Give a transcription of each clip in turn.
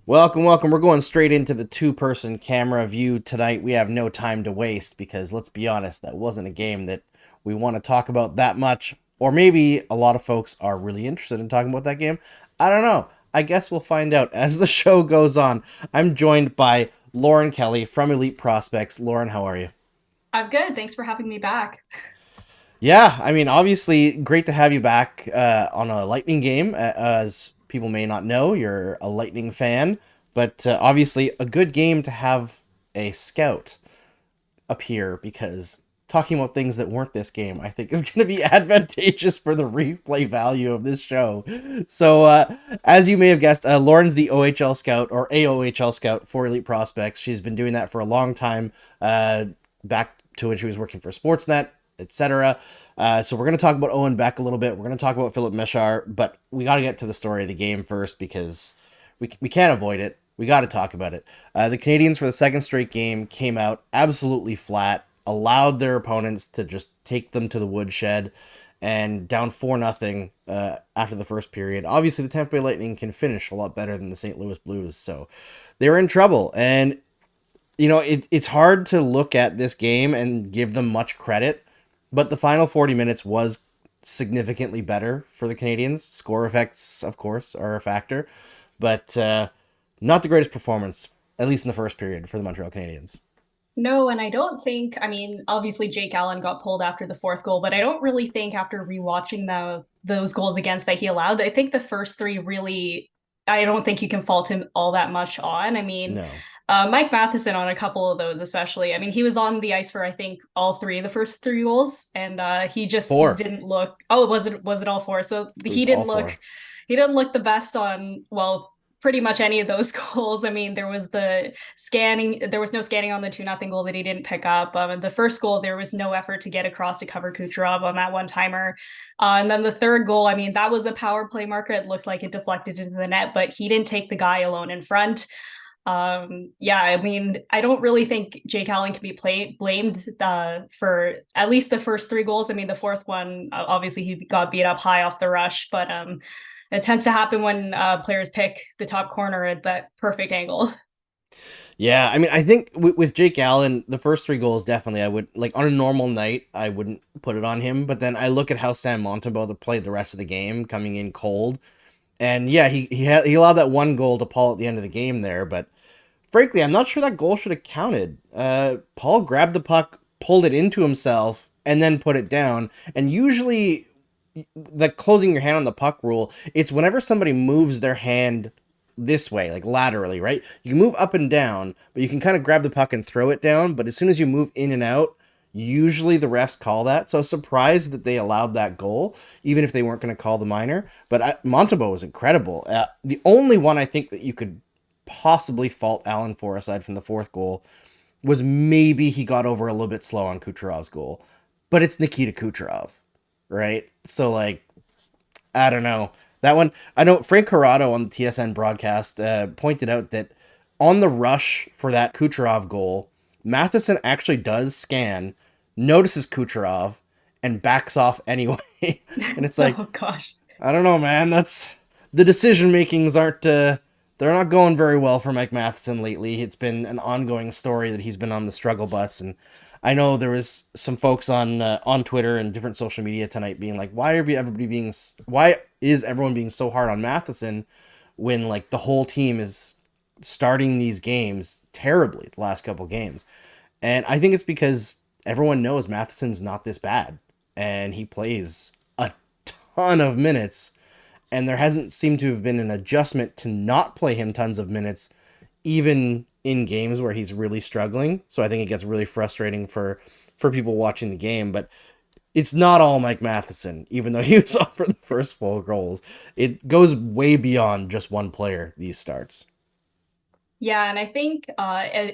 Welcome, welcome. We're going straight into the two-person camera view tonight. We have no time to waste because let's be honest, that wasn't a game that we want to talk about that much. Or maybe a lot of folks are really interested in talking about that game. I don't know. I guess we'll find out as the show goes on. I'm joined by Lauren Kelly from Elite Prospects. Lauren, how are you? I'm good. Thanks for having me back. Yeah, I mean, obviously, great to have you back on a Lightning game. As people may not know, you're a Lightning fan, but obviously, a good game to have a scout appear because talking about things that weren't this game, I think, is going to be advantageous for the replay value of this show. So, as you may have guessed, Lauren's the OHL scout or AOHL scout for Elite Prospects. She's been doing that for a long time, back to when she was working for Sportsnet, etc. So we're going to talk about Owen Beck a little bit. We're going to talk about Philip Mesar, but we got to get to the story of the game first because we can't avoid it. We got to talk about it. The Canadiens, for the second straight game, came out absolutely flat, allowed their opponents to just take them to the woodshed, and down 4-0 after the first period. Obviously, the Tampa Bay Lightning can finish a lot better than the St. Louis Blues, so they were in trouble. And it's hard to look at this game and give them much credit, but the final 40 minutes was significantly better for the Canadiens. Score effects, of course, are a factor, but not the greatest performance, at least in the first period, for the Montreal Canadiens. No, and I don't think, I mean, obviously Jake Allen got pulled after the fourth goal, but I don't really think after rewatching those goals against that he allowed, I think the first three really, I don't think you can fault him all that much on. I mean, No. Mike Matheson on a couple of those, especially. I mean, he was on the ice for I think all three of the first three goals, and he just Four. didn't look. Oh, was it all four? So It was all four. he didn't look the best on pretty much any of those goals. I mean, there was no scanning on the 2-0 goal that he didn't pick up. The first goal, there was no effort to get across to cover Kucherov on that one timer. And then the third goal, I mean, that was a power play marker. It looked like it deflected into the net, but he didn't take the guy alone in front. Yeah, I mean, I don't really think Jake Allen can be blamed for at least the first three goals. I mean, the fourth one, obviously he got beat up high off the rush, but it tends to happen when players pick the top corner at that perfect angle. Yeah, I mean, I think with Jake Allen, the first three goals definitely I would like on a normal night I wouldn't put it on him, but then I look at how Sam Montembeau played the rest of the game, coming in cold, and yeah, he allowed that one goal to Paul at the end of the game there, but frankly, I'm not sure that goal should have counted. Paul grabbed the puck, pulled it into himself, and then put it down. And usually, the closing your hand on the puck rule, it's whenever somebody moves their hand this way, like laterally, right? You can move up and down, but you can kind of grab the puck and throw it down. But as soon as you move in and out, usually the refs call that. So I was surprised that they allowed that goal, even if they weren't going to call the minor. But Montembeau was incredible. The only one I think that you could possibly fault Allen for, aside from the fourth goal, was maybe he got over a little bit slow on Kucherov's goal. But it's Nikita Kucherov, right? So, like, I don't know. That one, I know Frank Corrado on the TSN broadcast pointed out that on the rush for that Kucherov goal, Matheson actually does scan, notices Kucherov, and backs off anyway. And it's like, Oh gosh. I don't know, man. That's the decision makings aren't they're not going very well for Mike Matheson lately. It's been an ongoing story that he's been on the struggle bus, and I know there was some folks on Twitter and different social media tonight being like, why is everyone being so hard on Matheson when like the whole team is starting these games terribly the last couple games? And I think it's because everyone knows Matheson's not this bad, and he plays a ton of minutes, and there hasn't seemed to have been an adjustment to not play him tons of minutes, even in games where he's really struggling. So I think it gets really frustrating for people watching the game. But it's not all Mike Matheson, even though he was on for the first 4 goals. It goes way beyond just one player, these starts. Yeah, and I think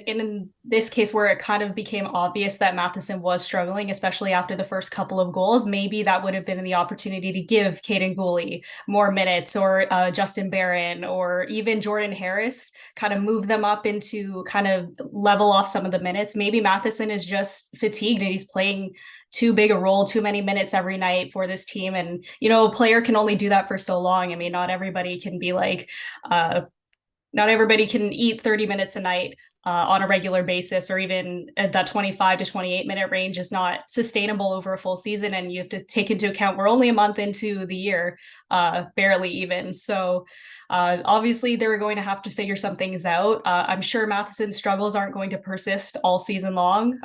in this case where it kind of became obvious that Matheson was struggling, especially after the first couple of goals, maybe that would have been the opportunity to give Caden Gooley more minutes, or Justin Barron, or even Jordan Harris, kind of move them up into kind of level off some of the minutes. Maybe Matheson is just fatigued and he's playing too big a role, too many minutes every night for this team. And, a player can only do that for so long. I mean, not everybody can be like, not everybody can eat 30 minutes a night on a regular basis, or even that 25 to 28-minute range is not sustainable over a full season. And you have to take into account we're only a month into the year, barely even. So obviously, they're going to have to figure some things out. I'm sure Matheson's struggles aren't going to persist all season long.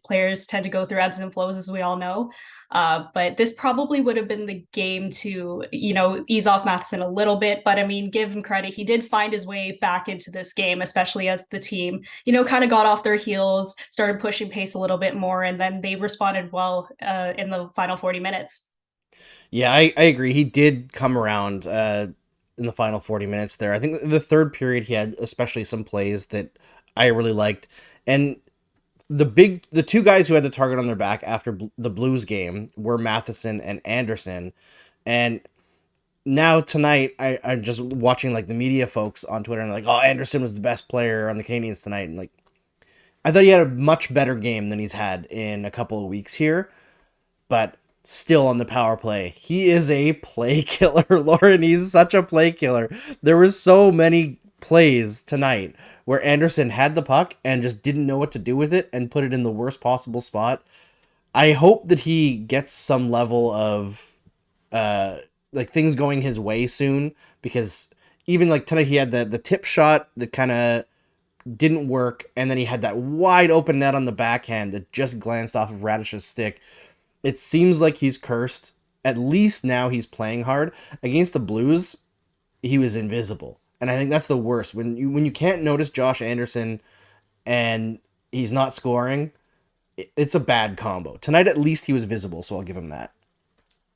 Players tend to go through ebbs and flows, as we all know. But this probably would have been the game to, ease off Matheson a little bit. But I mean, give him credit. He did find his way back into this game, especially as the team, kind of got off their heels, started pushing pace a little bit more, and then they responded well in the final 40 minutes. Yeah, I agree. He did come around in the final 40 minutes there. I think the third period he had especially some plays that I really liked. And the two guys who had the target on their back after the Blues game were Matheson and Anderson. And now tonight, I'm just watching like the media folks on Twitter and like, oh, Anderson was the best player on the Canadiens tonight. And like, I thought he had a much better game than he's had in a couple of weeks here, but still on the power play. He is a play killer, Lauren. He's such a play killer. There were so many plays tonight where Anderson had the puck and just didn't know what to do with it and put it in the worst possible spot. I hope that he gets some level of like things going his way soon, because even like tonight he had the tip shot that kind of didn't work, and then he had that wide open net on the backhand that just glanced off of Radish's stick. It seems like he's cursed. At least now he's playing hard. Against the Blues, he was invisible. And I think that's the worst. When you can't notice Josh Anderson and he's not scoring, it's a bad combo. Tonight at least he was visible, so I'll give him that.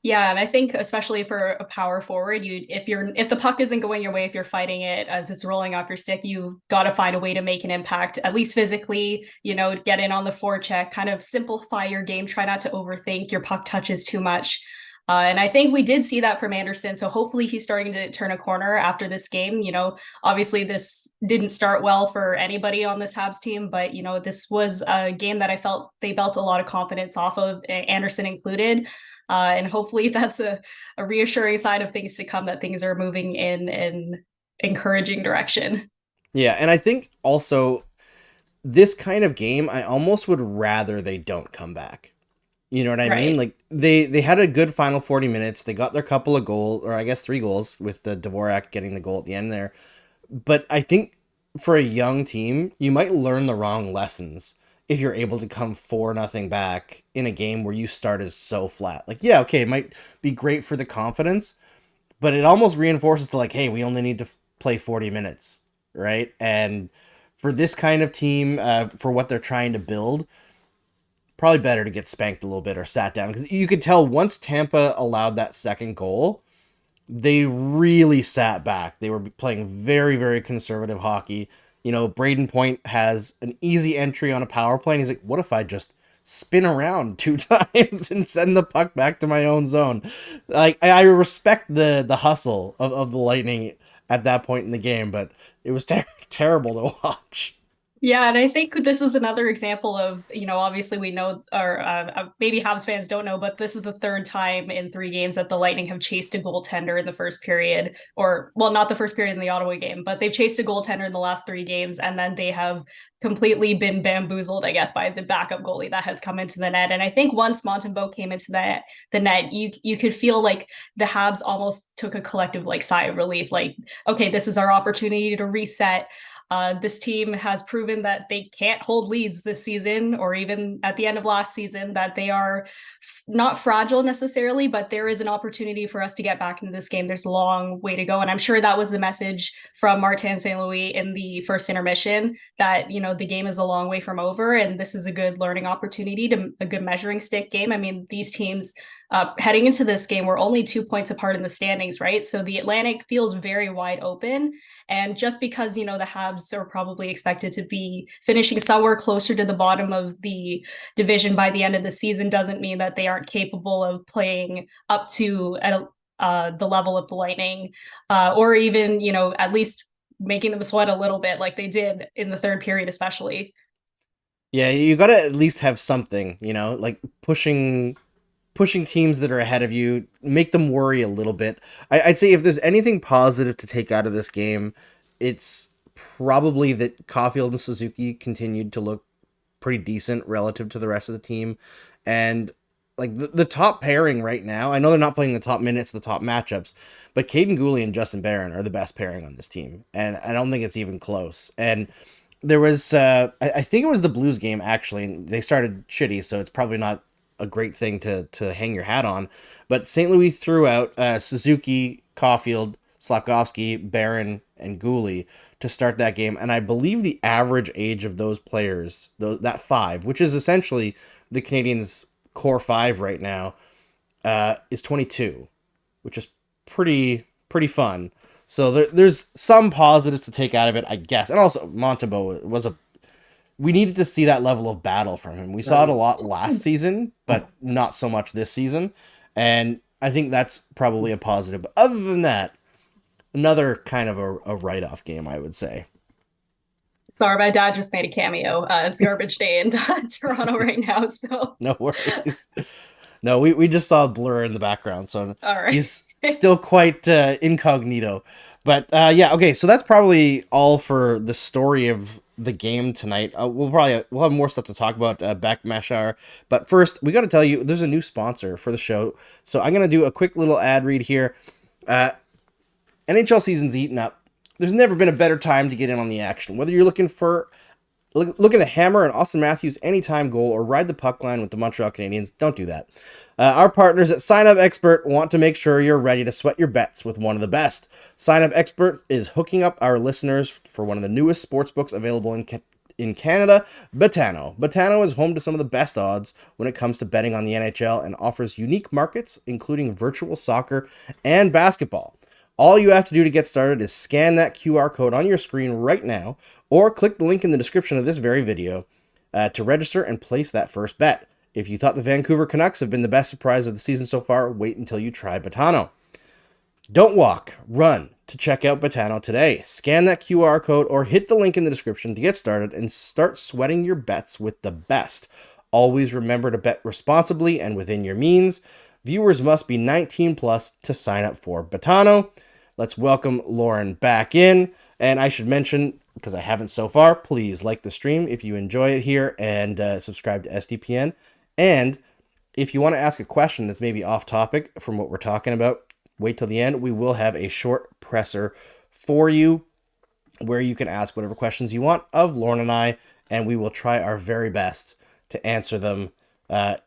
Yeah, and I think especially for a power forward, if the puck isn't going your way, if you're fighting it, if it's rolling off your stick, you've got to find a way to make an impact, at least physically. Get in on the forecheck, kind of simplify your game. Try not to overthink your puck touches too much. And I think we did see that from Anderson. So hopefully he's starting to turn a corner after this game. Obviously this didn't start well for anybody on this Habs team, but this was a game that I felt they built a lot of confidence off of, Anderson included. And hopefully that's a reassuring sign of things to come, that things are moving in an encouraging direction. Yeah, and I think also this kind of game, I almost would rather they don't come back. You know what I mean? Right. Like they had a good final 40 minutes. They got their couple of goals, or I guess 3 goals, with the Dvorak getting the goal at the end there. But I think for a young team, you might learn the wrong lessons if you're able to come 4-0 back in a game where you started so flat. Like, yeah, okay, it might be great for the confidence, but it almost reinforces the like, hey, we only need to play 40 minutes, right? And for this kind of team, for what they're trying to build, probably better to get spanked a little bit or sat down, because you could tell once Tampa allowed that second goal, they really sat back. They were playing very, very conservative hockey. Braden Point has an easy entry on a power play, and he's like, what if I just spin around 2 times and send the puck back to my own zone? Like, I respect the hustle of the Lightning at that point in the game, but it was terrible to watch. Yeah, and I think this is another example of, obviously we know, or maybe Habs fans don't know, but this is the third time in 3 games that the Lightning have chased a goaltender in the first period, or, well, not the first period in the Ottawa game, but they've chased a goaltender in the last 3 games, and then they have completely been bamboozled, I guess, by the backup goalie that has come into the net. And I think once Montembeault came into the net, you could feel like the Habs almost took a collective like sigh of relief, like, okay, this is our opportunity to reset. This team has proven that they can't hold leads this season, or even at the end of last season, that they are not fragile necessarily, but there is an opportunity for us to get back into this game. There's a long way to go. And I'm sure that was the message from Martin St. Louis in the first intermission, that, the game is a long way from over. And this is a good learning opportunity, to a good measuring stick game. I mean, these teams heading into this game were only 2 points apart in the standings, right? So the Atlantic feels very wide open. And just because, the Habs are probably expected to be finishing somewhere closer to the bottom of the division by the end of the season doesn't mean that they aren't capable of playing up to the level of the Lightning, or even, at least making them sweat a little bit like they did in the third period, especially. Yeah, you got to at least have something, like pushing teams that are ahead of you, make them worry a little bit. I'd say if there's anything positive to take out of this game, it's probably that Caulfield and Suzuki continued to look pretty decent relative to the rest of the team. And like the top pairing right now, I know they're not playing the top minutes, the top matchups, but Caden Gooley and Justin Barron are the best pairing on this team. And I don't think it's even close. And there was, I think it was the Blues game actually, and they started shitty, so it's probably not a great thing to hang your hat on. But St. Louis threw out Suzuki, Caulfield, Slafkovsky, Barron, and Gooley to start that game, and I believe the average age of those players, that five, which is essentially the Canadiens' core five right now, is 22, which is pretty fun. So there's some positives to take out of it, I guess. And also, Montembeault was a. We needed to see that level of battle from him. We saw it a lot last season, but not so much this season. And I think that's probably a positive. But other than that, another kind of a write-off game, I would say. Sorry, my dad just made a cameo. It's garbage day in Toronto right now, so No worries. No, we just saw a blur in the background, so all right. he's still quite incognito. But yeah, okay, so that's probably all for the story of the game tonight. We'll have more stuff to talk about Beck Mesar, but first we got to tell you there's a new sponsor for the show. So I'm gonna do a quick little ad read here. NHL season's eaten up. There's never been a better time to get in on the action. Whether you're looking to hammer an Austin Matthews anytime goal or ride the puck line with the Montreal Canadiens, don't do that. Our partners at Sign Up Expert want to make sure you're ready to sweat your bets with one of the best. Sign Up Expert is hooking up our listeners for one of the newest sportsbooks available in Canada, Betano. Betano is home to some of the best odds when it comes to betting on the NHL and offers unique markets, including virtual soccer and basketball. All you have to do to get started is scan that QR code on your screen right now, or click the link in the description of this very video to register and place that first bet. If you thought the Vancouver Canucks have been the best surprise of the season so far, wait until you try Betano. Don't walk, run to check out Betano today. Scan that QR code or hit the link in the description to get started and start sweating your bets with the best. Always remember to bet responsibly and within your means. Viewers must be 19 plus to sign up for Betano. Let's welcome Lauren back in. And I should mention, because I haven't so far, please like the stream if you enjoy it here and subscribe to SDPN. And if you want to ask a question that's maybe off topic from what we're talking about, wait till the end. We will have a short presser for you where you can ask whatever questions you want of Lauren and I, and we will try our very best to answer them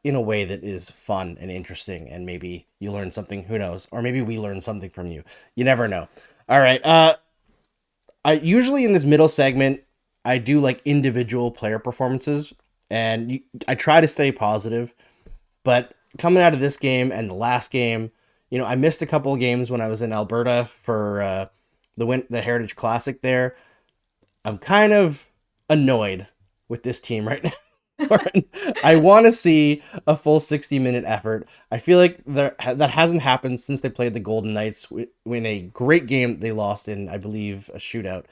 in a way that is fun and interesting, and maybe you learn something, who knows, or maybe we learn something from you. You never know. All right. I usually in this middle segment, I do like individual player performances, and I try to stay positive, but coming out of this game and the last game, I missed a couple of games when I was in Alberta for the Heritage Classic there. I'm kind of annoyed with this team right now. I want to see a full 60-minute effort. I feel like that hasn't happened since they played the Golden Knights in a great game they lost in, I believe, a shootout.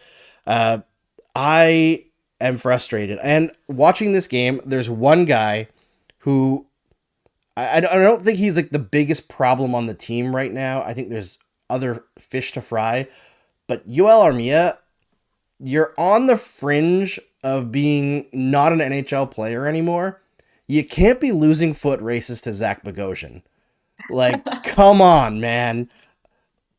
I am frustrated. And watching this game, there's one guy who I don't think he's like the biggest problem on the team right now. I think there's other fish to fry. But Yoel Armia, you're on the fringe of being not an NHL player anymore. You can't be losing foot races to Zach Bogosian. Like, come on, man.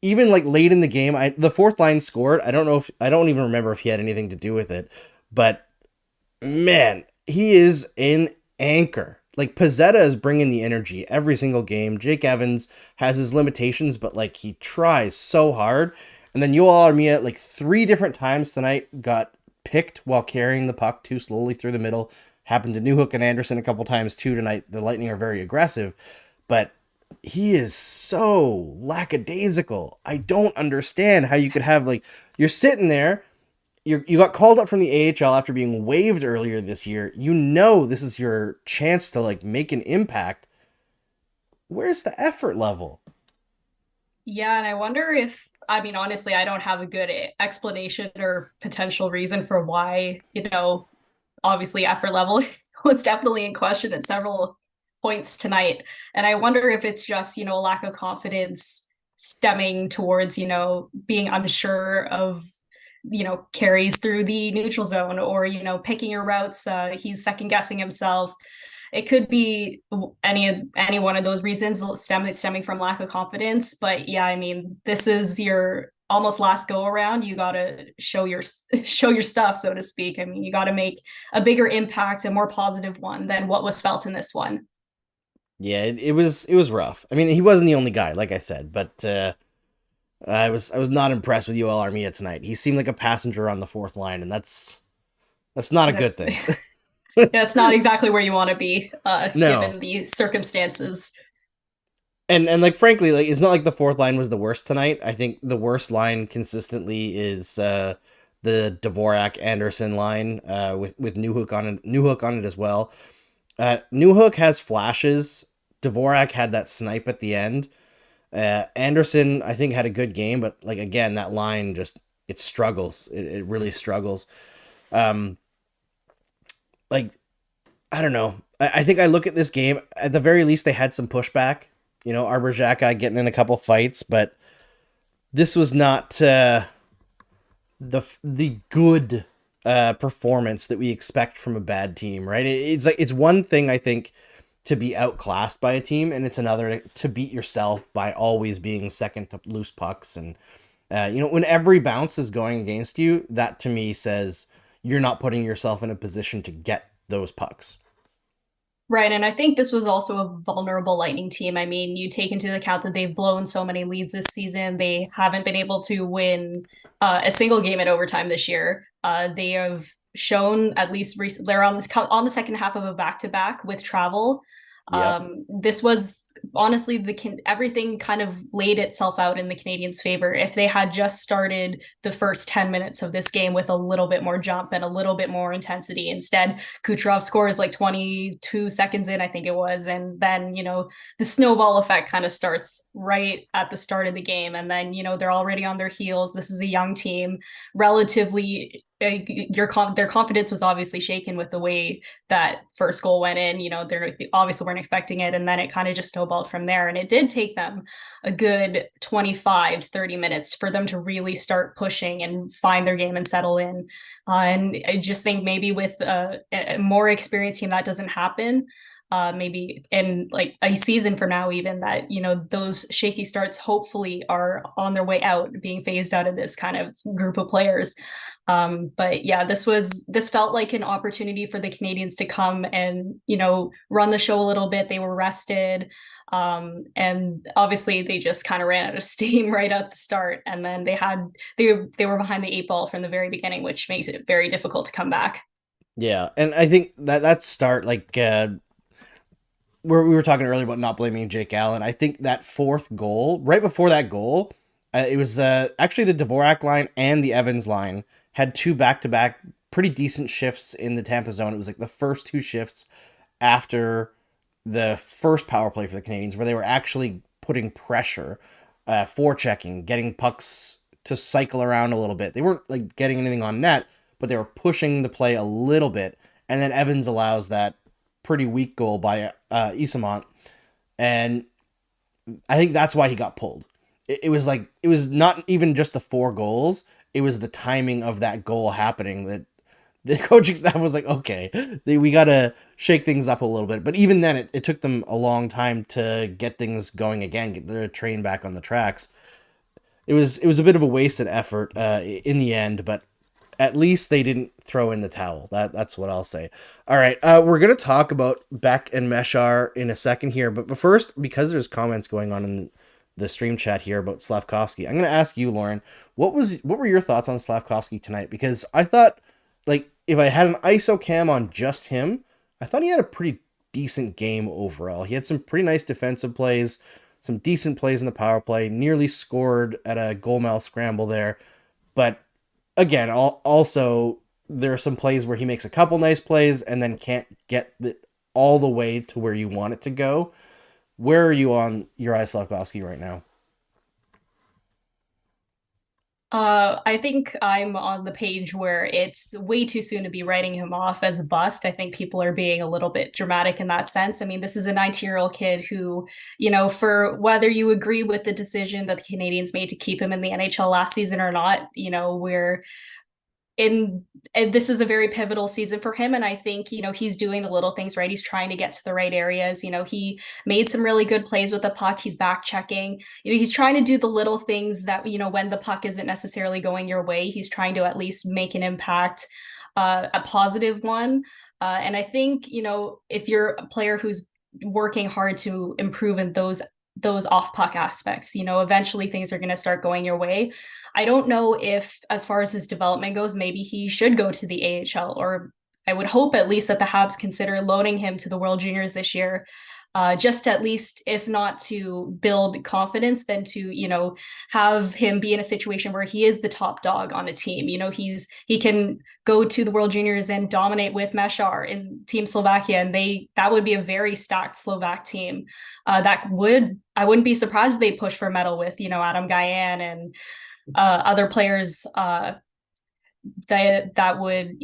Even like late in the game, the fourth line scored. I don't even remember if he had anything to do with it. But man, he is an anchor. Like, Pizzetta is bringing the energy every single game. Jake Evans has his limitations, but like he tries so hard. And then Yoel Armia, like 3 different times tonight, got picked while carrying the puck too slowly through the middle. Happened to Newhook and Anderson a couple times too tonight. The Lightning are very aggressive, but he is so lackadaisical. I don't understand how you could have, like, you're sitting there, you got called up from the AHL after being waived earlier this year. This is your chance to like make an impact. Where's the effort level? Yeah, and I wonder if, I mean, honestly, I don't have a good explanation or potential reason for why, obviously effort level was definitely in question at several points tonight. And I wonder if it's just, a lack of confidence stemming towards, being unsure of carries through the neutral zone, or picking your routes. He's second guessing himself. It could be any one of those reasons stemming from lack of confidence. But yeah, I mean, this is your almost last go around. You got to show your stuff, so to speak. I mean, you got to make a bigger impact, a more positive one than what was felt in this one. Yeah, it was rough. I mean, he wasn't the only guy, like I said, but I was not impressed with UL Armia tonight. He seemed like a passenger on the fourth line, and that's not a good That's thing. that's not exactly where you want to be, No. given the circumstances. And like frankly, like it's not like the fourth line was the worst tonight. I think the worst line consistently is the Dvorak Anderson line with Newhook on it as well. Newhook has flashes. Dvorak had that snipe at the end. Anderson I think had a good game, but like again that line just it struggles. It really struggles. Um, like I don't know. I think I look at this game at the very least they had some pushback. You know, Arbor Xhekaj getting in a couple fights, but this was not the good performance that we expect from a bad team, right? It's like it's one thing I think to be outclassed by a team, and it's another to beat yourself by always being second to loose pucks. And when every bounce is going against you, that to me says you're not putting yourself in a position to get those pucks. Right. And I think this was also a vulnerable Lightning team. I mean, you take into account that they've blown so many leads this season. They haven't been able to win a single game in overtime this year. They have shown at least they're on the second half of a back to back with travel. Yep. This was honestly everything kind of laid itself out in the Canadiens' favor. If they had just started the first 10 minutes of this game with a little bit more jump and a little bit more intensity, instead Kucherov scores like 22 seconds in, I think it was, and then the snowball effect kind of starts right at the start of the game, and then they're already on their heels. This is a young team, relatively. Their confidence was obviously shaken with the way that first goal went in. They obviously weren't expecting it, and then it kind of just snowballed from there. And it did take them a good 25-30 minutes for them to really start pushing and find their game and settle in. And I just think maybe with a more experienced team that doesn't happen. Maybe in like a season from now, even that those shaky starts hopefully are on their way out, being phased out of this kind of group of players. But yeah, this felt like an opportunity for the Canadiens to come and run the show a little bit. They were rested, and obviously they just kind of ran out of steam right at the start, and then they were behind the eight ball from the very beginning, which makes it very difficult to come back. Yeah, and I think that start like we were talking earlier about not blaming Jake Allen. I think that fourth goal, right before that goal, it was actually the Dvorak line and the Evans line had two back-to-back pretty decent shifts in the Tampa zone. It was like the first two shifts after the first power play for the Canadiens where they were actually putting pressure, forechecking, getting pucks to cycle around a little bit. They weren't like getting anything on net, but they were pushing the play a little bit. And then Evans allows that pretty weak goal by Isamont, and I think that's why he got pulled. It was like it was not even just the four goals; it was the timing of that goal happening that the coaching staff was like, okay, we got to shake things up a little bit. But even then, it took them a long time to get things going again, get the train back on the tracks. It was a bit of a wasted effort in the end, but at least they didn't throw in the towel. That's what I'll say. All right, we're gonna talk about Beck and Mesar in a second here, but first, because there's comments going on in the stream chat here about Slavkovsky, I'm gonna ask you, Lauren, what were your thoughts on Slavkovsky tonight? Because I thought, like, if I had an ISO cam on just him, I thought he had a pretty decent game overall. He had some pretty nice defensive plays, some decent plays in the power play, nearly scored at a goalmouth scramble there, but again, also there are some plays where he makes a couple nice plays and then can't get all the way to where you want it to go. Where are you on Uri Slavkovsky right now? I think I'm on the page where it's way too soon to be writing him off as a bust. I think people are being a little bit dramatic in that sense. I mean, this is a 19-year-old kid who, for whether you agree with the decision that the Canadians made to keep him in the NHL last season or not, we're in and this is a very pivotal season for him, and I think he's doing the little things right. He's trying to get to the right areas. He made some really good plays with the puck. He's back checking. He's trying to do the little things that when the puck isn't necessarily going your way, he's trying to at least make an impact, a positive one. And I think if you're a player who's working hard to improve in those off puck aspects, eventually things are going to start going your way. I don't know if, as far as his development goes, maybe he should go to the AHL, or I would hope at least that the Habs consider loaning him to the World Juniors this year. Just at least, if not to build confidence, then to have him be in a situation where he is the top dog on a team. He can go to the World Juniors and dominate with Mesar in Team Slovakia, and that would be a very stacked Slovak team. I wouldn't be surprised if they push for a medal with Adam Guyan and other players that would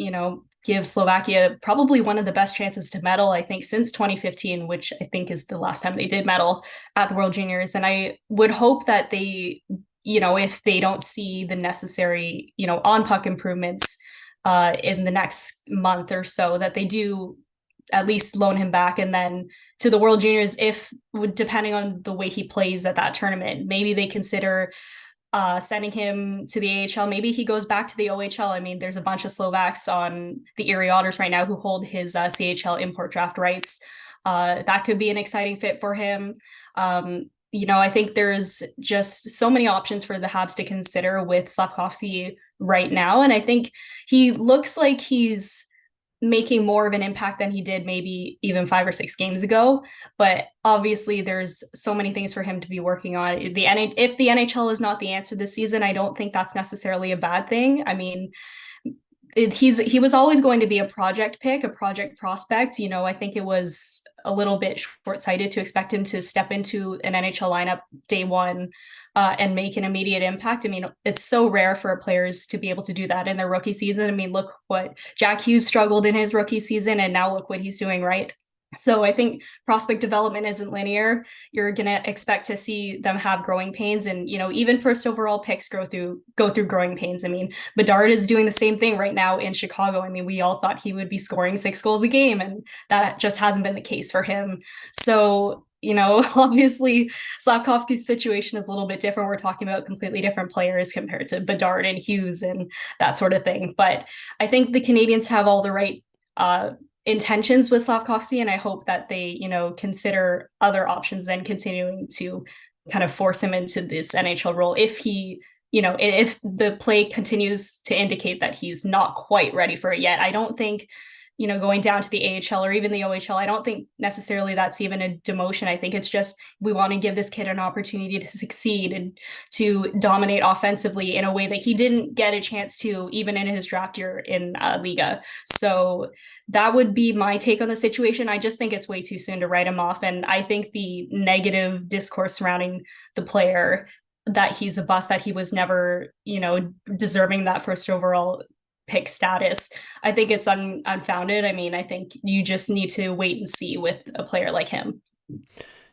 give Slovakia probably one of the best chances to medal, I think, since 2015, which I think is the last time they did medal at the World Juniors. And I would hope that they, if they don't see the necessary, on puck improvements in the next month or so, that they do at least loan him back, and then to the World Juniors, if depending on the way he plays at that tournament, maybe they consider sending him to the AHL. Maybe he goes back to the OHL. I mean, there's a bunch of Slovaks on the Erie Otters right now who hold his CHL import draft rights. That could be an exciting fit for him. I think there's just so many options for the Habs to consider with Slavkovsky right now. And I think he looks like he's making more of an impact than he did maybe even 5 or 6 games ago. But obviously, there's so many things for him to be working on. If the NHL is not the answer this season, I don't think that's necessarily a bad thing. I mean, he was always going to be a project pick, a project prospect. I think it was a little bit short-sighted to expect him to step into an NHL lineup day one and make an immediate impact. I mean, it's so rare for players to be able to do that in their rookie season. I mean, look what Jack Hughes struggled in his rookie season, and now look what he's doing, right? So I think prospect development isn't linear. You're gonna expect to see them have growing pains, and even first overall picks go through growing pains. I mean, Bedard is doing the same thing right now in Chicago. I mean, we all thought he would be scoring 6 goals a game, and that just hasn't been the case for him. So obviously Slavkovsky's situation is a little bit different. We're talking about completely different players compared to Bedard and Hughes and that sort of thing. But I think the Canadians have all the right intentions with Slavkovsky, and I hope that they, consider other options than continuing to kind of force him into this NHL role if he, if the play continues to indicate that he's not quite ready for it yet. I don't think going down to the AHL or even the OHL, I don't think necessarily that's even a demotion. I think it's just we want to give this kid an opportunity to succeed and to dominate offensively in a way that he didn't get a chance to even in his draft year in Liga. So that would be my take on the situation. I just think it's way too soon to write him off. And I think the negative discourse surrounding the player, that he's a bust, that he was never, deserving that first overall pick status, I think it's unfounded. I mean, I think you just need to wait and see with a player like him.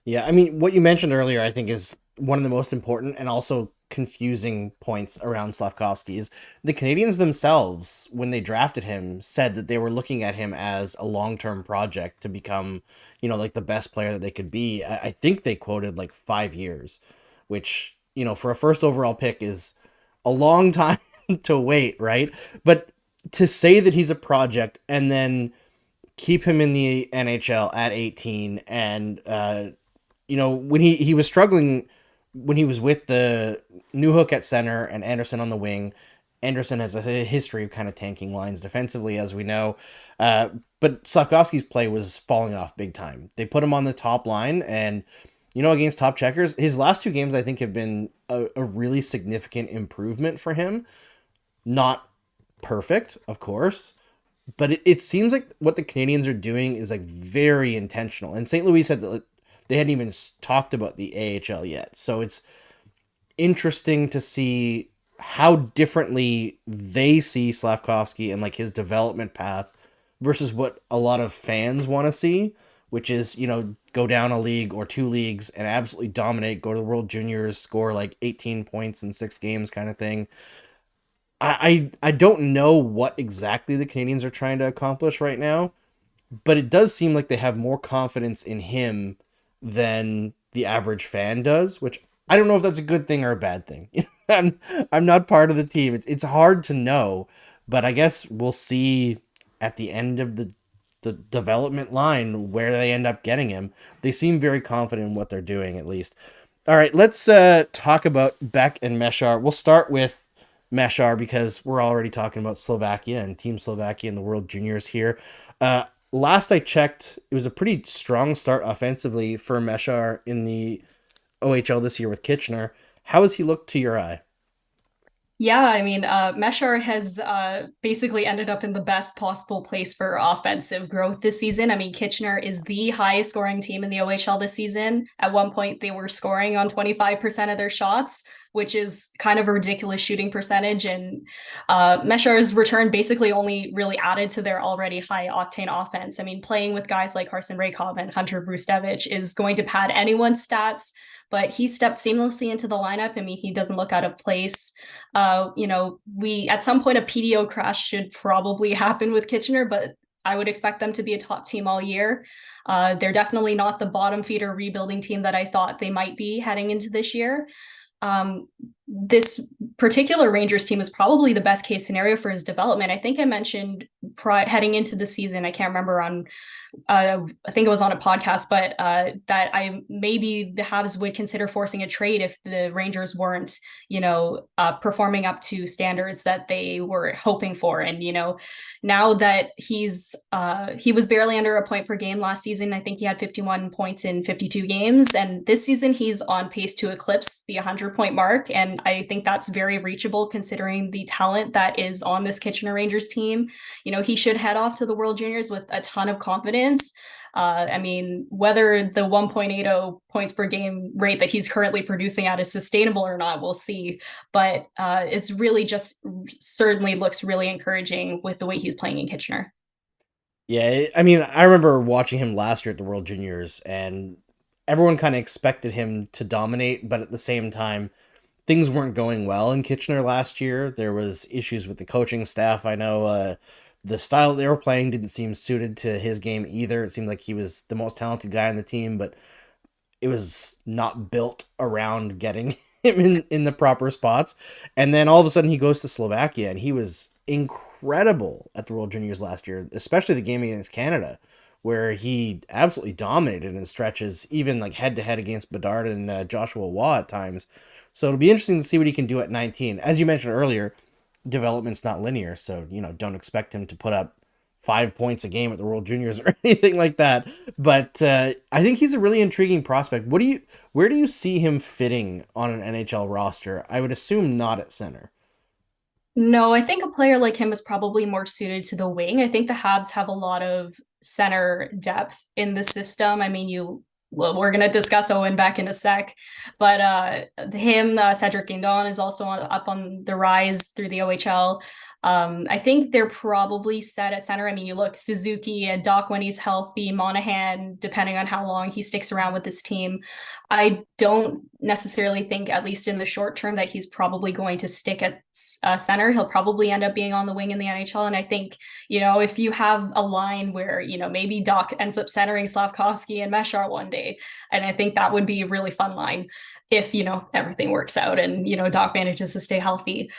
Yeah, I mean, what you mentioned earlier, I think, is one of the most important and also confusing points around Slavkovsky is the Canadians themselves, when they drafted him, said that they were looking at him as a long-term project to become, like the best player that they could be. I think they quoted like 5 years, which, for a first overall pick is a long time to wait, right? But to say that he's a project and then keep him in the NHL at 18 and when he was struggling when he was with the Newhook at center and Anderson on the wing. Anderson has a history of kind of tanking lines defensively, as we know. But Slavkovsky's play was falling off big time. They put him on the top line, and against top checkers, his last 2 games I think have been a really significant improvement for him. Not perfect, of course, but it seems like what the Canadians are doing is like very intentional. And St. Louis said that they hadn't even talked about the AHL yet. So it's interesting to see how differently they see Slavkovsky and like his development path versus what a lot of fans want to see, which is, go down a league or two leagues and absolutely dominate, go to the World Juniors, score like 18 points in 6 games kind of thing. I don't know what exactly the Canadians are trying to accomplish right now, but it does seem like they have more confidence in him than the average fan does, which I don't know if that's a good thing or a bad thing. I'm I'm not part of the team. It's hard to know, but I guess we'll see at the end of the development line where they end up getting him. They seem very confident in what they're doing, at least. All right, let's talk about Beck and Mesar. We'll start with Mesar because we're already talking about Slovakia and Team Slovakia in the World Juniors here. Last I checked, it was a pretty strong start offensively for Mesar in the OHL this year with Kitchener. How has he looked to your eye? Yeah, I mean, Mesar has basically ended up in the best possible place for offensive growth this season. I mean, Kitchener is the highest scoring team in the OHL this season. At one point, they were scoring on 25% of their shots, which is kind of a ridiculous shooting percentage. And Mesar's return basically only really added to their already high octane offense. I mean, playing with guys like Carson Raycov and Hunter Brustevich is going to pad anyone's stats, but he stepped seamlessly into the lineup. I mean, he doesn't look out of place. We at some point a PDO crash should probably happen with Kitchener, but I would expect them to be a top team all year. They're definitely not the bottom feeder rebuilding team that I thought they might be heading into this year. This particular Rangers team is probably the best case scenario for his development. I think I mentioned heading into the season, I can't remember on I think it was on a podcast, but that I maybe the Habs would consider forcing a trade if the Rangers weren't, performing up to standards that they were hoping for. And now that he was barely under a point per game last season. I think he had 51 points in 52 games, and this season he's on pace to eclipse the 100-point mark. And I think that's very reachable considering the talent that is on this Kitchener Rangers team. He should head off to the World Juniors with a ton of confidence. I mean, whether the 1.80 points per game rate that he's currently producing at is sustainable or not, we'll see. But it's really just certainly looks really encouraging with the way he's playing in Kitchener. Yeah, I mean, I remember watching him last year at the World Juniors, and everyone kind of expected him to dominate, but at the same time, things weren't going well in Kitchener last year. There was issues with the coaching staff. I know the style they were playing didn't seem suited to his game either. It seemed like he was the most talented guy on the team, but it was not built around getting him in the proper spots. And then all of a sudden he goes to Slovakia and he was incredible at the World Juniors last year, especially the game against Canada, where he absolutely dominated in stretches, even like head to head against Bedard and Joshua Waugh at times. So it'll be interesting to see what he can do at 19. As you mentioned earlier, development's not linear, so don't expect him to put up 5 points a game at the World Juniors or anything like that. But I think he's a really intriguing prospect. Where do you see him fitting on an NHL roster? I would assume not at center. No, I think a player like him is probably more suited to the wing. I think the Habs have a lot of center depth in the system. I mean, well, we're going to discuss Owen Beck in a sec, but Cedric Guindon is also up on the rise through the OHL. I think they're probably set at center. I mean, you look Suzuki and Doc when he's healthy, Monahan, depending on how long he sticks around with this team. I don't necessarily think, at least in the short term, that he's probably going to stick at center. He'll probably end up being on the wing in the NHL. And I think, if you have a line where, maybe Doc ends up centering Slavkovsky and Mesar one day, and I think that would be a really fun line if, everything works out and, Doc manages to stay healthy.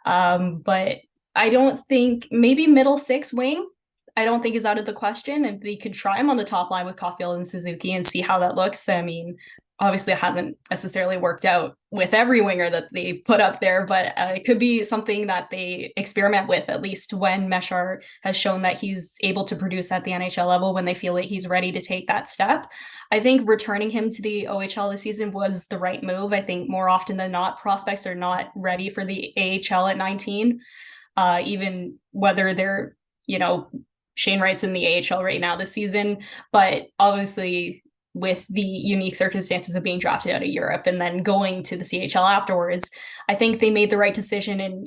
But I don't think maybe middle six wing. I don't think is out of the question. And they could try him on the top line with Caulfield and Suzuki and see how that looks. I mean, obviously it hasn't necessarily worked out with every winger that they put up there, but it could be something that they experiment with, at least when Mesar has shown that he's able to produce at the NHL level when they feel like he's ready to take that step. I think returning him to the OHL this season was the right move. I think more often than not, prospects are not ready for the AHL at 19, even whether they're, Shane Wright's in the AHL right now this season, but obviously with the unique circumstances of being drafted out of Europe and then going to the CHL afterwards. I think they made the right decision in,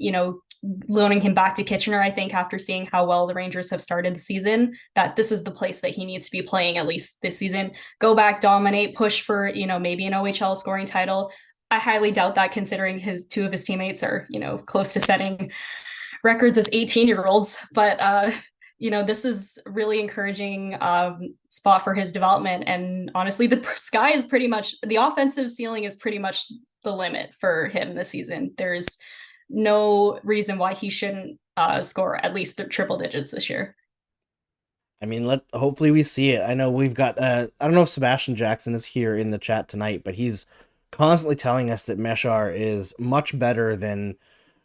loaning him back to Kitchener. I think after seeing how well the Rangers have started the season, that this is the place that he needs to be playing at least this season. Go back, dominate, push for, maybe an OHL scoring title. I highly doubt that considering two of his teammates are, close to setting records as 18-year-olds. But this is really encouraging spot for his development. And honestly, the sky is pretty much, the offensive ceiling is pretty much the limit for him this season. There's no reason why he shouldn't score at least triple digits this year. I mean, hopefully we see it. I know we've got I don't know if Sebastian Jackson is here in the chat tonight, but he's constantly telling us that Mesar is much better than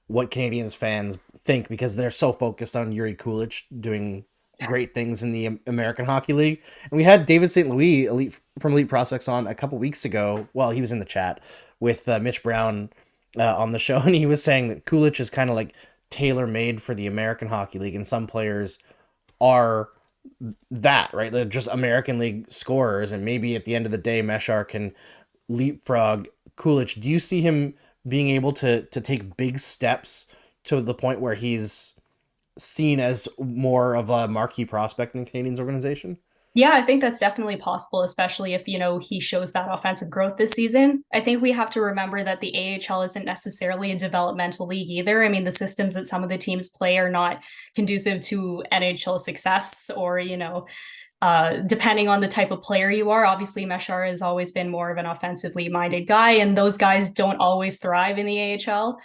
what Canadiens fans think because they're so focused on Yuri Kulich doing great things in the American Hockey League. And we had David St. Louis from Elite Prospects on a couple weeks ago. Well, he was in the chat with Mitch Brown on the show, and he was saying that Kulich is kind of like tailor-made for the American Hockey League, and some players are that, right? They're just American League scorers, and maybe at the end of the day, Mesar can leapfrog Kulich. Do you see him being able to take big steps to the point where he's seen as more of a marquee prospect in the Canadiens organization? Yeah, I think that's definitely possible, especially if, he shows that offensive growth this season. I think we have to remember that the AHL isn't necessarily a developmental league either. I mean, the systems that some of the teams play are not conducive to NHL success or, depending on the type of player you are. Obviously, Mesar has always been more of an offensively minded guy, and those guys don't always thrive in the AHL.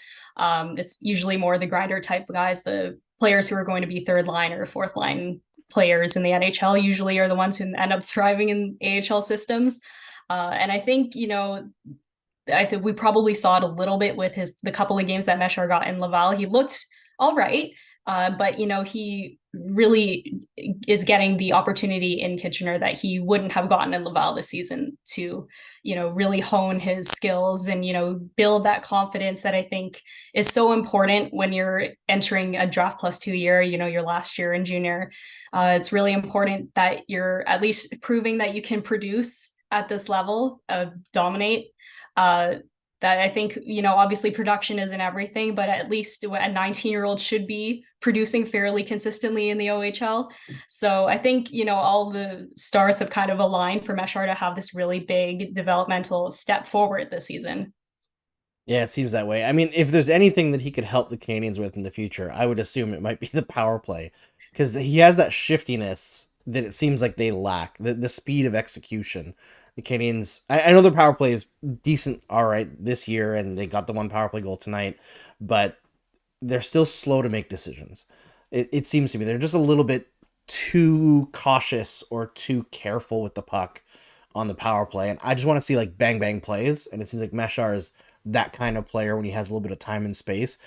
It's usually more the grinder type of guys, the players who are going to be third line or fourth line players in the NHL usually are the ones who end up thriving in AHL systems. And I think, I think we probably saw it a little bit with the couple of games that Mesar got in Laval. He looked all right, but he really is getting the opportunity in Kitchener that he wouldn't have gotten in Laval this season to, really hone his skills and, build that confidence that I think is so important when you're entering a draft plus 2 year, your last year in junior. It's really important that you're at least proving that you can produce at this level, dominate. That I think, obviously production isn't everything, but at least a 19-year-old should be producing fairly consistently in the OHL. So I think, all the stars have kind of aligned for Mesar to have this really big developmental step forward this season. Yeah, it seems that way. I mean, if there's anything that he could help the Canadiens with in the future, I would assume it might be the power play because he has that shiftiness that it seems like they lack, the speed of execution. The Canadiens, I know their power play is decent, all right, this year, and they got the one power play goal tonight, but they're still slow to make decisions. It seems to me they're just a little bit too cautious or too careful with the puck on the power play, and I just want to see like bang bang plays, and it seems like Mesar is that kind of player when he has a little bit of time and space.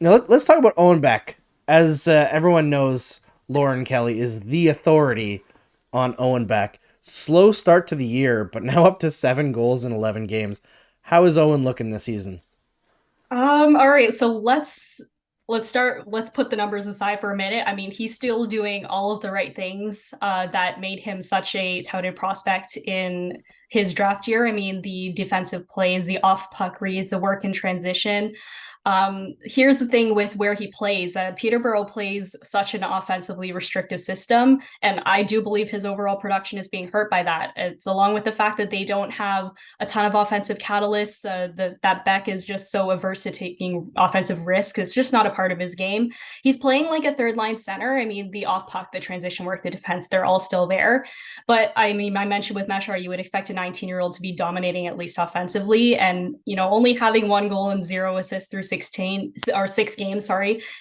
Now let's talk about Owen Beck. As everyone knows, Lauren Kelly is the authority on Owen Beck. Slow start to the year, but now up to 7 goals in 11 games. How is Owen looking this season? All right, so let's put the numbers aside for a minute. I mean, he's still doing all of the right things that made him such a touted prospect in his draft year. I mean, the defensive plays, the off puck reads, the work in transition. Here's the thing with where he plays. Peterborough plays such an offensively restrictive system, and I do believe his overall production is being hurt by that. It's along with the fact that they don't have a ton of offensive catalysts. That Beck is just so averse to taking offensive risk. It's just not a part of his game. He's playing like a third line center. I mean, the off puck, the transition work, the defense, they're all still there. But I mean, I mentioned with Mesar, you would expect a 19-year-old to be dominating at least offensively, and only having 1 goal and 0 assists through 6 games,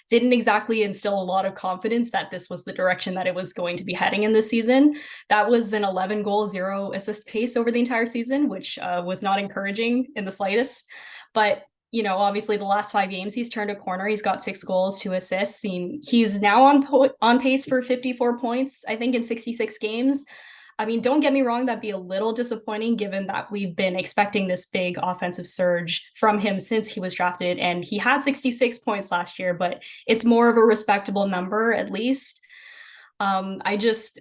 didn't exactly instill a lot of confidence that this was the direction that it was going to be heading in this season. That was an 11 goal, 0 assist pace over the entire season, which was not encouraging in the slightest. But obviously the last 5 games, he's turned a corner. He's got 6 goals, 2 assists. He's now on pace for 54 points, I think, in 66 games. I mean, don't get me wrong, that'd be a little disappointing given that we've been expecting this big offensive surge from him since he was drafted, and he had 66 points last year, but it's more of a respectable number at least. I just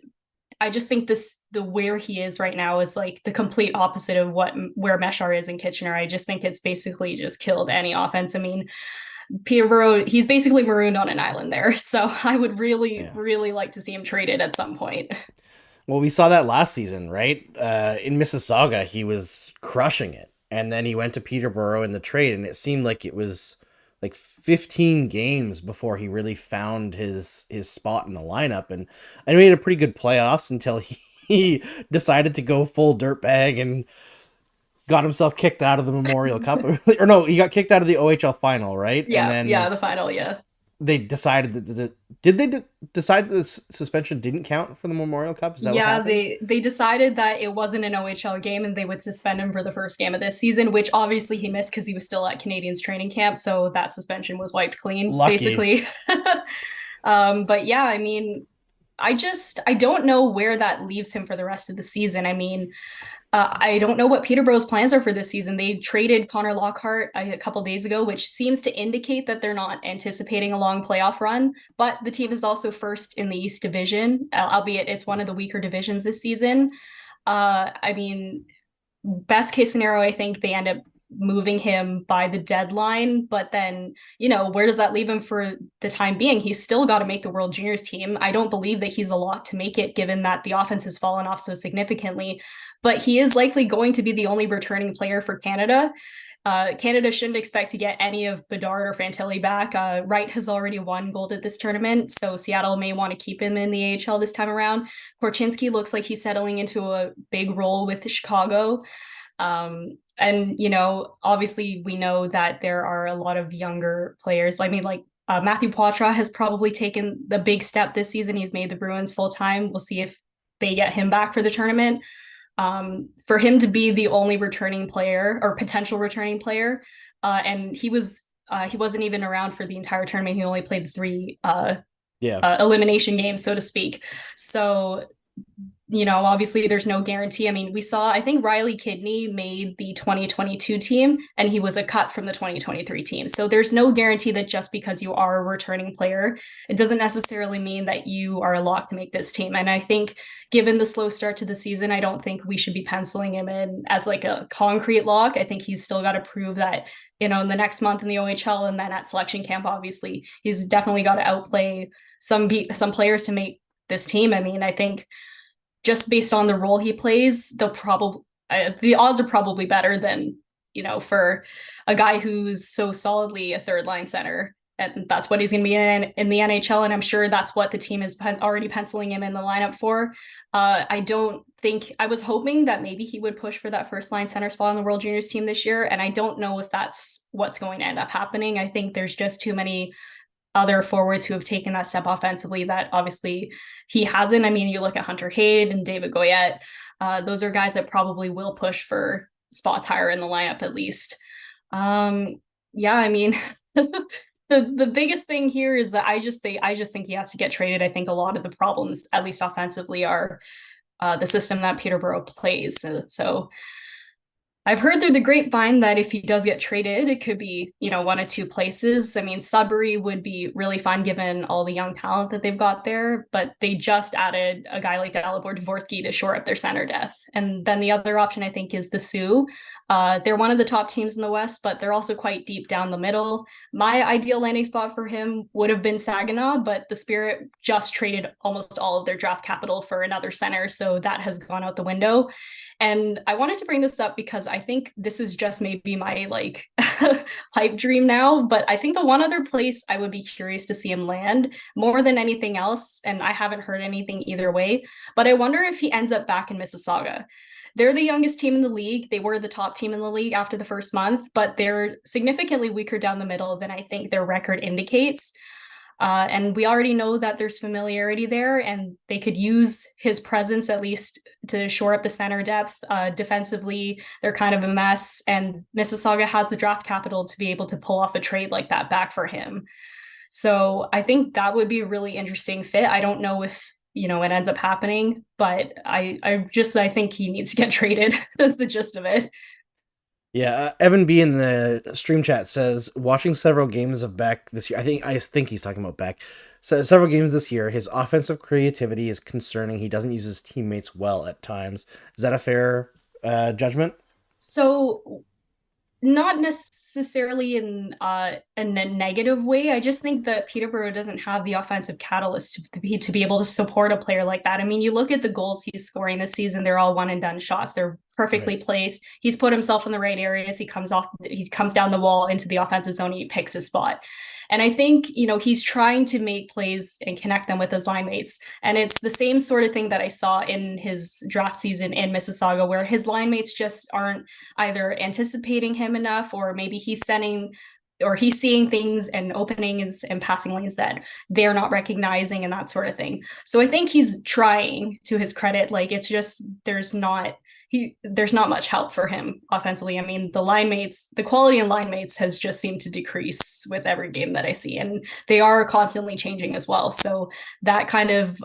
think the the where he is right now is like the complete opposite of where Mesar is in Kitchener. I just think it's basically just killed any offense. I mean, Peterborough, he's basically marooned on an island there. So I would really, Yeah. really like to see him traded at some point. Well, we saw that last season, right? In Mississauga, he was crushing it, and then he went to Peterborough in the trade, and it seemed like it was like 15 games before he really found his spot in the lineup, and he made a pretty good playoffs until he decided to go full dirtbag and got himself kicked out of the Memorial Cup, or no, he got kicked out of the OHL final, right? And Yeah, then yeah, the final, yeah. they decided that did they decide that the suspension didn't count for the Memorial Cup? Is that what Yeah, happened? they decided that it wasn't an OHL game and they would suspend him for the first game of this season, which obviously he missed because he was still at Canadiens training camp, so that suspension was wiped clean, Lucky. basically. But yeah, I mean, I don't know where that leaves him for the rest of the season. I mean, I don't know what Peterborough's plans are for this season. They traded Connor Lockhart a couple days ago, which seems to indicate that they're not anticipating a long playoff run. But the team is also first in the East Division, albeit it's one of the weaker divisions this season. I mean, best case scenario, I think they end up moving him by the deadline. But then, where does that leave him for the time being? He's still got to make the World Juniors team. I don't believe that he's a lock to make it, given that the offense has fallen off so significantly. But he is likely going to be the only returning player for Canada. Canada shouldn't expect to get any of Bedard or Fantilli back. Wright has already won gold at this tournament, so Seattle may want to keep him in the AHL this time around. Korchinski looks like he's settling into a big role with Chicago. And, obviously we know that there are a lot of younger players. I mean, like Matthew Poitras has probably taken the big step this season. He's made the Bruins full time. We'll see if they get him back for the tournament. For him to be the only returning player or potential returning player, and he wasn't even around for the entire tournament. He only played the three Yeah. elimination games, so to speak. So obviously there's no guarantee. I mean, I think Riley Kidney made the 2022 team and he was a cut from the 2023 team. So there's no guarantee that just because you are a returning player, it doesn't necessarily mean that you are a lock to make this team. And I think given the slow start to the season, I don't think we should be penciling him in as like a concrete lock. I think he's still got to prove that, in the next month in the OHL and then at selection camp, obviously, he's definitely got to outplay some players to make this team. I mean, I think just based on the role he plays, the odds are probably better than for a guy who's so solidly a third line center, and that's what he's going to be in the NHL. And I'm sure that's what the team is already penciling him in the lineup for. I was hoping that maybe he would push for that first line center spot on the World Juniors team this year, and I don't know if that's what's going to end up happening. I think there's just too many other forwards who have taken that step offensively that obviously he hasn't. I mean, you look at Hunter Hayde and David Goyette. Those are guys that probably will push for spots higher in the lineup at least. Yeah, I mean, the biggest thing here is that I just think he has to get traded. I think a lot of the problems, at least offensively, are the system that Peterborough plays. So I've heard through the grapevine that if he does get traded, it could be, one of two places. I mean, Sudbury would be really fun given all the young talent that they've got there, but they just added a guy like Dalibor Dvorsky to shore up their center depth. And then the other option, I think, is the Sioux. They're one of the top teams in the West, but they're also quite deep down the middle. My ideal landing spot for him would have been Saginaw, but the Spirit just traded almost all of their draft capital for another center, so that has gone out the window. And I wanted to bring this up because I think this is just maybe my pipe dream now, but I think the one other place I would be curious to see him land more than anything else, and I haven't heard anything either way, but I wonder if he ends up back in Mississauga. They're the youngest team in the league. They were the top team in the league after the first month, but they're significantly weaker down the middle than I think their record indicates. And we already know that there's familiarity there, and they could use his presence at least to shore up the center depth. Defensively, they're kind of a mess, and Mississauga has the draft capital to be able to pull off a trade like that back for him. So I think that would be a really interesting fit. I don't know if it ends up happening, but I think he needs to get traded. That's the gist of it. Yeah, Evan B in the stream chat says watching several games of Beck this year. I think he's talking about Beck. So several games this year, his offensive creativity is concerning. He doesn't use his teammates well at times. Is that a fair judgment? So not necessarily in a negative way. I just think that Peterborough doesn't have the offensive catalyst to be able to support a player like that. I mean, you look at the goals he's scoring this season; they're all one and done shots. They're perfectly Right. placed. He's put himself in the right areas. He comes down the wall into the offensive zone. And he picks his spot. And I think, he's trying to make plays and connect them with his line mates. And it's the same sort of thing that I saw in his draft season in Mississauga, where his line mates just aren't either anticipating him enough, or maybe he's seeing things and openings and passing lanes that they're not recognizing and that sort of thing. So I think he's trying, to his credit. Like, it's just there's not much help for him offensively. I mean, the quality in line mates has just seemed to decrease with every game that I see, and they are constantly changing as well. So that kind of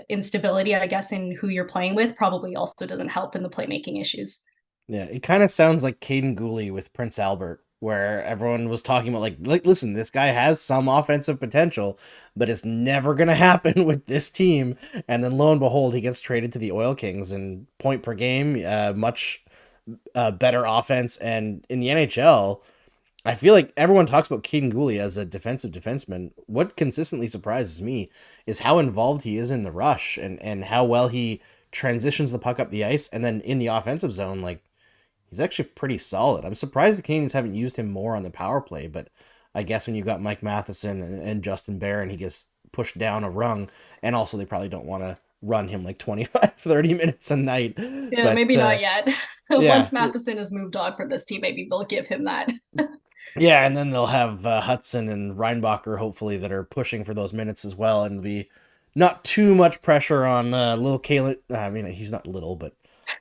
instability, I guess, in who you're playing with probably also doesn't help in the playmaking issues. Yeah, it kind of sounds like Caden Gooley with Prince Albert, where everyone was talking about like, listen, this guy has some offensive potential, but it's never gonna happen with this team. And then lo and behold, he gets traded to the Oil Kings, and point per game, much better offense. And in the NHL, I feel like everyone talks about Caden Gooley as a defensive defenseman. What consistently surprises me is how involved he is in the rush, and how well he transitions the puck up the ice, and then in the offensive zone, like he's actually pretty solid. I'm surprised the Canadiens haven't used him more on the power play, but I guess when you've got Mike Matheson and Justin Barron, he gets pushed down a rung, and also they probably don't want to run him like 25, 30 minutes a night. Yeah, But maybe not yet. yeah, Once Matheson has moved on from this team, maybe they'll give him that. yeah, and then they'll have Hudson and Reinbacher hopefully that are pushing for those minutes as well, and be not too much pressure on little Kalen. I mean, he's not little, but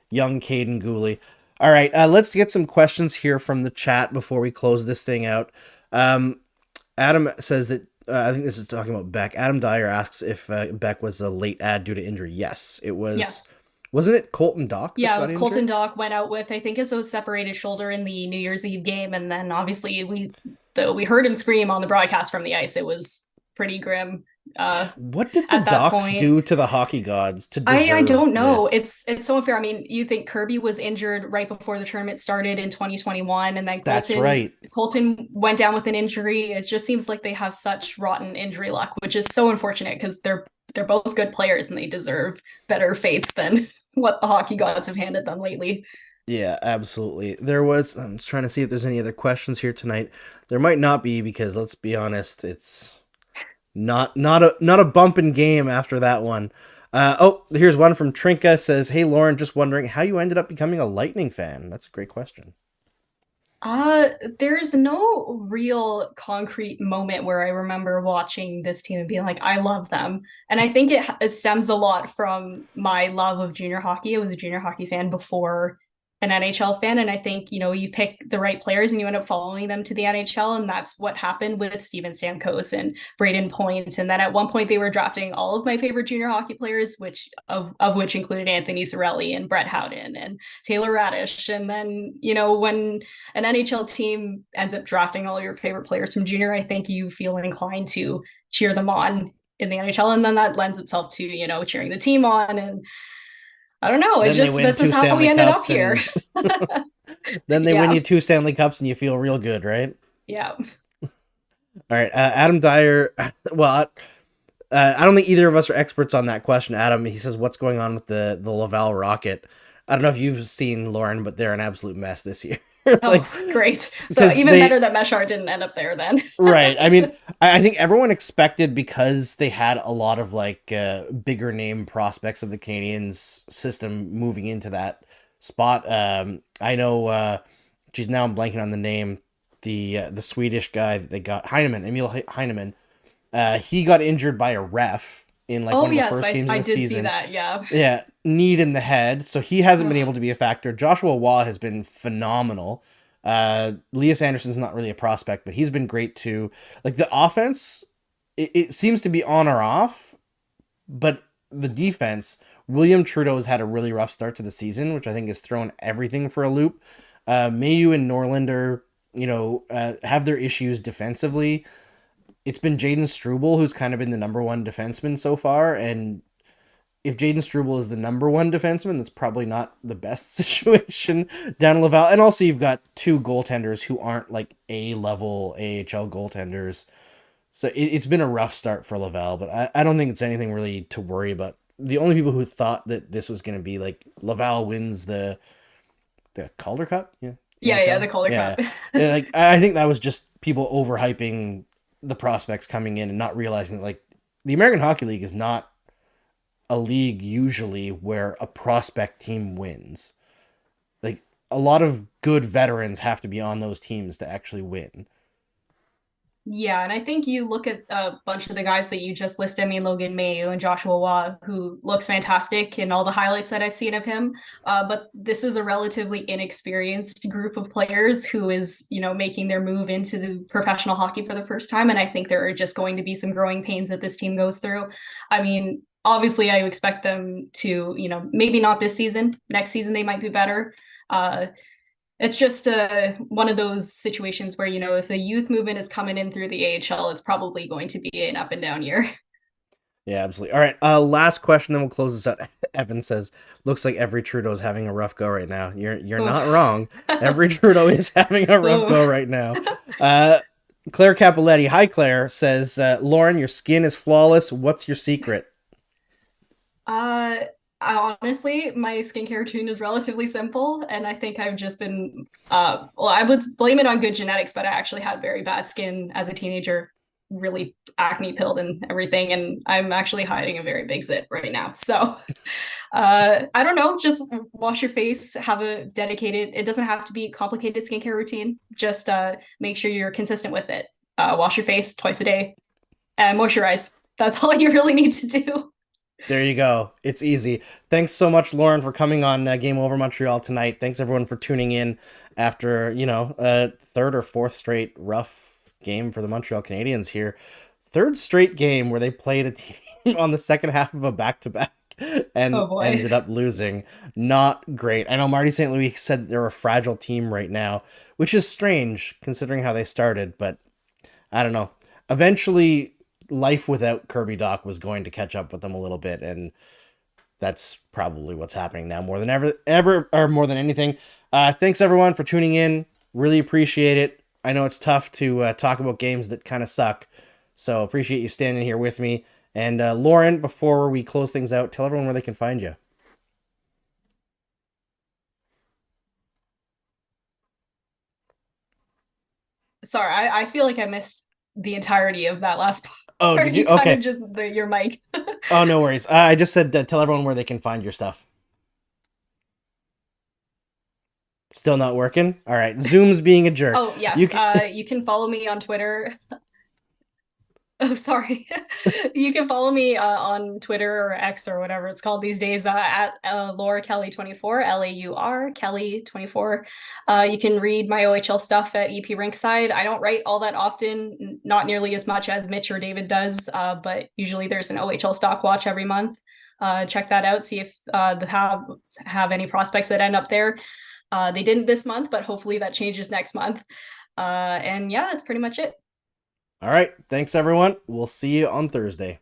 young Caden Gooley. All right, let's get some questions here from the chat before we close this thing out. Um, Adam says that I think this is talking about Beck. Adam Dyer asks if Beck was a late ad due to injury. Yes, it was. Yes. Wasn't it Colton Dock that Yeah, it got was Colton injured? Dock went out with, I think, his separated shoulder in the New Year's Eve game, and then obviously we heard him scream on the broadcast from the ice. It was pretty grim uh What did the at that Docks point. do to the hockey gods to I deserve don't know. this? It's so unfair. I mean, you think Kirby was injured right before the tournament started in 2021, and then That's Colton right. Colton went down with an injury. It just seems like they have such rotten injury luck, which is so unfortunate because they're both good players and they deserve better fates than what the hockey gods have handed them lately. Yeah, absolutely. I'm trying to see if there's any other questions here tonight. There might not be because let's be honest, it's not a bumping game after that one. Oh, here's one from Trinka says, "Hey Lauren, just wondering how you ended up becoming a Lightning fan." That's a great question. Uh, there's no real concrete moment where I remember watching this team and being like, I love them. And I think it stems a lot from my love of junior hockey. I was a junior hockey fan before an NHL fan. And I think, you pick the right players and you end up following them to the NHL. And that's what happened with Steven Stamkos and Braden Point. And then at one point they were drafting all of my favorite junior hockey players, of which included Anthony Cirelli and Brett Howden and Taylor Radish. And then, when an NHL team ends up drafting all your favorite players from junior, I think you feel inclined to cheer them on in the NHL. And then that lends itself to, cheering the team on. And I don't know. It's Then they just, win this two is how we Stanley ended up Cups, here. and then they win Yeah. you two Stanley Cups, and you feel real good, right? Yeah. All right, Adam Dyer. Well, I don't think either of us are experts on that question. Adam, he says, "What's going on with the Laval Rocket?" I don't know if you've seen Lauren, but they're an absolute mess this year. Oh, Like, great. So because even they better that Mesar didn't end up there then. right. I mean, I think everyone expected because they had a lot of like bigger name prospects of the Canadians system moving into that spot. I know. Geez, now I'm blanking on the name. The Swedish guy that they got, Heineman, Emil Heineman. He got injured by a ref in like Oh one of the yes, first games of I the did see season. that. Yeah. Yeah, need in the head, so he hasn't been Ugh. able to be a factor. Joshua Waugh has been phenomenal. Elias Anderson's not really a prospect, but he's been great too. Like the offense, it seems to be on or off, but the defense, William Trudeau has had a really rough start to the season, which I think has thrown everything for a loop. Mayu and Norlander, have their issues defensively. it's been Jaden Struble who's kind of been the number one defenseman so far, and if Jaden Struble is the number one defenseman, that's probably not the best situation down in Laval. And also, you've got two goaltenders who aren't like A level AHL goaltenders. So it's been a rough start for Laval, but I don't think it's anything really to worry about. The only people who thought that this was going to be like Laval wins the Calder Cup, yeah, Yeah, yeah, NHL, the Calder yeah. Cup. Like I think that was just people overhyping the prospects coming in and not realizing that like the American Hockey League is not a league usually where a prospect team wins. Like a lot of good veterans have to be on those teams to actually win. Yeah, and I think you look at a bunch of the guys that you just listed, I mean, Logan Mayo and Joshua Waugh, who looks fantastic in all the highlights that I've seen of him. But this is a relatively inexperienced group of players who is, making their move into the professional hockey for the first time. And I think there are just going to be some growing pains that this team goes through. I mean, obviously, I expect them to, maybe not this season. Next season, they might be better. It's just one of those situations where, if the youth movement is coming in through the AHL, it's probably going to be an up and down year. Yeah, absolutely. All right, last question, then we'll close this out. Evan says, "Looks like every Trudeau's having a rough go right now." You're not wrong. Every Trudeau is having a rough go right now. Uh, Claire Capoletti, hi Claire, says, "Lauren, your skin is flawless. What's your secret?" Uh, Honestly, my skincare routine is relatively simple, and I think I've just been, well, I would blame it on good genetics, but I actually had very bad skin as a teenager, really acne pilled and everything, and I'm actually hiding a very big zit right now. So, I don't know, just wash your face, have a dedicated, it doesn't have to be a complicated skincare routine, just make sure you're consistent with it. Wash your face twice a day and moisturize. That's all you really need to do. There you go. It's easy. Thanks so much, Lauren, for coming on Game Over Montreal tonight. Thanks everyone for tuning in after a third or fourth straight rough game for the Montreal Canadiens here. Third straight game where they played a team on the second half of a back to back and Oh boy. ended up losing. Not great. I know Marty St. Louis said they're a fragile team right now, which is strange considering how they started, but I don't know. Eventually, life without Kirby Doc was going to catch up with them a little bit, and that's probably what's happening now more than ever, or more than anything. Thanks everyone for tuning in. Really appreciate it. I know it's tough to talk about games that kind of suck, so appreciate you standing here with me. And Lauren, before we close things out, tell everyone where they can find you. Sorry, I feel like I missed the entirety of that last Oh, part. did you? You kind Okay. of just your mic. Oh, no worries. I just said tell everyone where they can find your stuff. Still not working? All right. Zoom's being a jerk. Oh, You yes. can. You can follow me on Twitter. Oh, sorry. You can follow me on Twitter or X or whatever it's called these days at Laura Kelly 24, Laur Kelly 24. You can read my OHL stuff at EP Rinkside. I don't write all that often, not nearly as much as Mitch or David does, but usually there's an OHL stock watch every month. Check that out. See if the have any prospects that end up there. They didn't this month, but hopefully that changes next month. And yeah, that's pretty much it. All right. Thanks, everyone. We'll see you on Thursday.